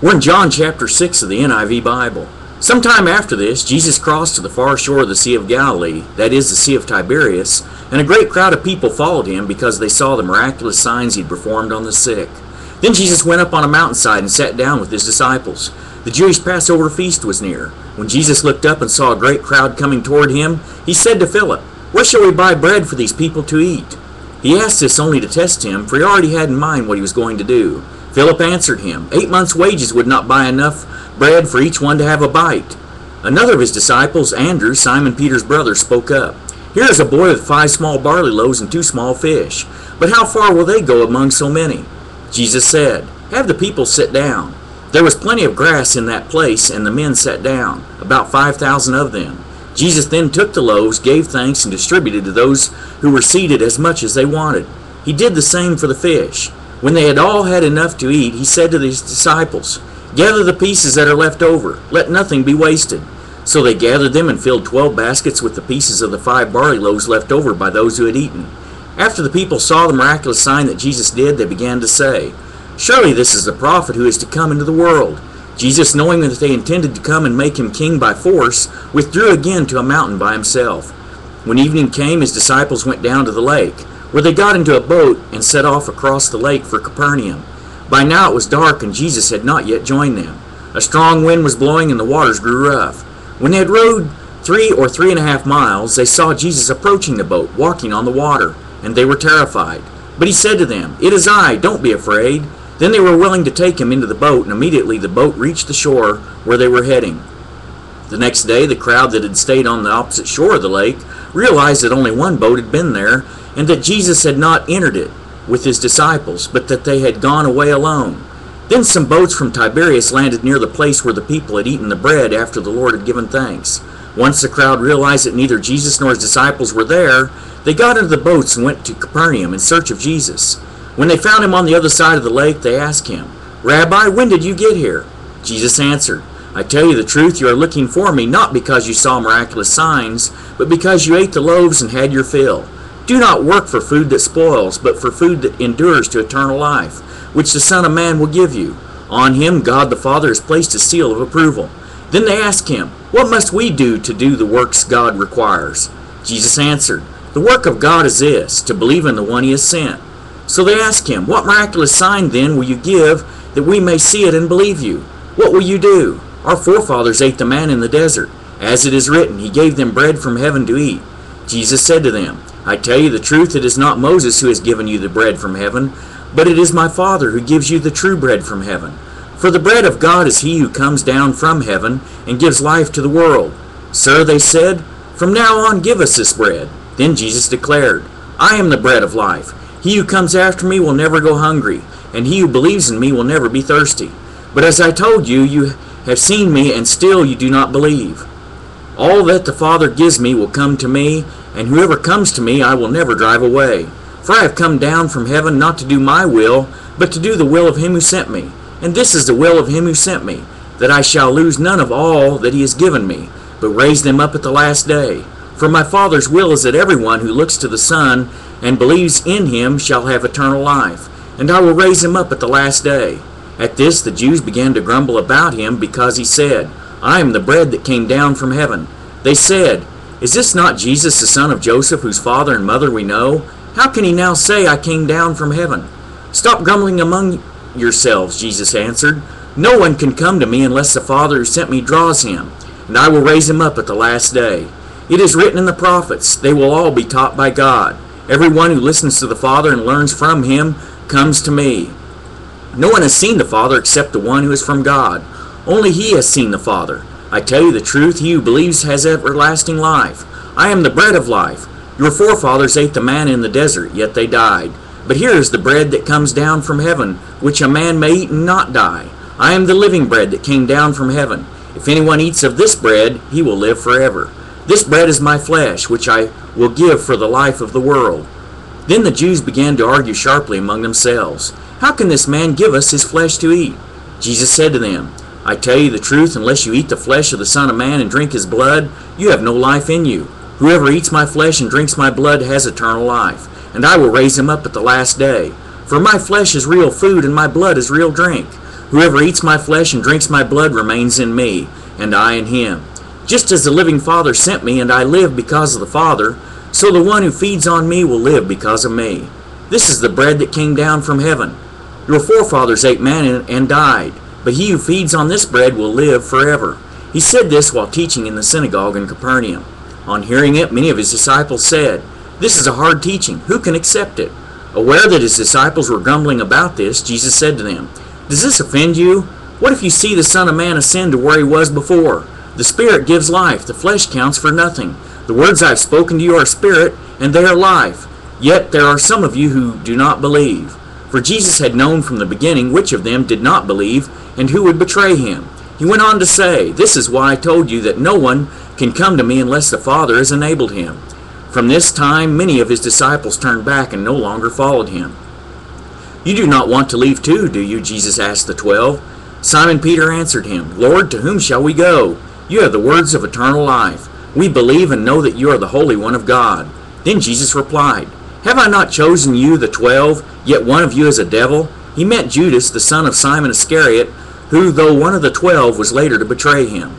We're in John chapter 6 of the NIV Bible. Sometime after this, Jesus crossed to the far shore of the Sea of Galilee, that is, the Sea of Tiberias, and a great crowd of people followed him because they saw the miraculous signs he'd performed on the sick. Then Jesus went up on a mountainside and sat down with his disciples. The Jewish Passover feast was near. When Jesus looked up and saw a great crowd coming toward him, he said to Philip, "Where shall we buy bread for these people to eat?" He asked this only to test him, for he already had in mind what he was going to do. Philip answered him, 8 months' wages would not buy enough bread for each one to have a bite. Another of his disciples, Andrew, Simon Peter's brother, spoke up. "Here is a boy with 5 small barley loaves and 2 small fish. But how far will they go among so many?" Jesus said, "Have the people sit down." There was plenty of grass in that place, and the men sat down, about 5,000 of them. Jesus then took the loaves, gave thanks, and distributed to those who were seated as much as they wanted. He did the same for the fish. When they had all had enough to eat, he said to his disciples, "Gather the pieces that are left over. Let nothing be wasted." So they gathered them and filled 12 baskets with the pieces of the 5 barley loaves left over by those who had eaten. After the people saw the miraculous sign that Jesus did, they began to say, "Surely this is the prophet who is to come into the world." Jesus, knowing that they intended to come and make him king by force, withdrew again to a mountain by himself. When evening came, his disciples went down to the lake, where they got into a boat and set off across the lake for Capernaum. By now it was dark, and Jesus had not yet joined them. A strong wind was blowing, and the waters grew rough. When they had rowed 3 or 3.5 miles, they saw Jesus approaching the boat, walking on the water, and they were terrified. But he said to them, "It is I, don't be afraid." Then they were willing to take him into the boat, and immediately the boat reached the shore where they were heading. The next day, the crowd that had stayed on the opposite shore of the lake realized that only one boat had been there, and that Jesus had not entered it with his disciples, but that they had gone away alone. Then some boats from Tiberias landed near the place where the people had eaten the bread after the Lord had given thanks. Once the crowd realized that neither Jesus nor his disciples were there, they got into the boats and went to Capernaum in search of Jesus. When they found him on the other side of the lake, they asked him, "Rabbi, when did you get here?" Jesus answered, "I tell you the truth, you are looking for me not because you saw miraculous signs, but because you ate the loaves and had your fill. Do not work for food that spoils, but for food that endures to eternal life, which the Son of Man will give you. On him God the Father has placed his seal of approval." Then they asked him, "What must we do to do the works God requires?" Jesus answered, "The work of God is this, to believe in the one he has sent." So they asked him, "What miraculous sign then will you give that we may see it and believe you? What will you do? Our forefathers ate the manna in the desert. As it is written, he gave them bread from heaven to eat." Jesus said to them, "I tell you the truth, it is not Moses who has given you the bread from heaven, but it is my Father who gives you the true bread from heaven. For the bread of God is he who comes down from heaven and gives life to the world." "Sir," they said, "from now on give us this bread." Then Jesus declared, "I am the bread of life. He who comes after me will never go hungry, and he who believes in me will never be thirsty. But as I told you, you have seen me, and still you do not believe. All that the Father gives me will come to me, and whoever comes to me I will never drive away. For I have come down from heaven not to do my will, but to do the will of him who sent me. And this is the will of him who sent me, that I shall lose none of all that he has given me, but raise them up at the last day. For my Father's will is that everyone who looks to the Son and believes in him shall have eternal life, and I will raise him up at the last day." At this the Jews began to grumble about him because he said, "I am the bread that came down from heaven." They said, "Is this not Jesus, the son of Joseph, whose father and mother we know? How can he now say, 'I came down from heaven'?" "Stop grumbling among yourselves," Jesus answered. "No one can come to me unless the Father who sent me draws him, and I will raise him up at the last day. It is written in the prophets, they will all be taught by God. Everyone who listens to the Father and learns from him comes to me. No one has seen the Father except the one who is from God. Only he has seen the Father. I tell you the truth, he who believes has everlasting life. I am the bread of life. Your forefathers ate the manna in the desert, yet they died. But here is the bread that comes down from heaven, which a man may eat and not die. I am the living bread that came down from heaven. If anyone eats of this bread, he will live forever. This bread is my flesh, which I will give for the life of the world." Then the Jews began to argue sharply among themselves. "How can this man give us his flesh to eat?" Jesus said to them, "I tell you the truth, unless you eat the flesh of the Son of Man and drink his blood, you have no life in you. Whoever eats my flesh and drinks my blood has eternal life, and I will raise him up at the last day. For my flesh is real food, and my blood is real drink. Whoever eats my flesh and drinks my blood remains in me, and I in him. Just as the living Father sent me, and I live because of the Father, so the one who feeds on me will live because of me. This is the bread that came down from heaven. Your forefathers ate manna and died, but he who feeds on this bread will live forever." He said this while teaching in the synagogue in Capernaum. On hearing it, many of his disciples said, "This is a hard teaching. Who can accept it?" Aware that his disciples were grumbling about this, Jesus said to them, "Does this offend you? What if you see the Son of Man ascend to where he was before? The Spirit gives life, the flesh counts for nothing. The words I have spoken to you are spirit, and they are life. Yet there are some of you who do not believe." For Jesus had known from the beginning which of them did not believe, and who would betray him. He went on to say, "This is why I told you that no one can come to me unless the Father has enabled him." From this time many of his disciples turned back and no longer followed him. "You do not want to leave too, do you?" Jesus asked the 12. Simon Peter answered him, "Lord, to whom shall we go? You have the words of eternal life. We believe and know that you are the Holy One of God." Then Jesus replied, "Have I not chosen you, the 12, yet one of you is a devil?" He meant Judas, the son of Simon Iscariot, who, though one of the 12, was later to betray him.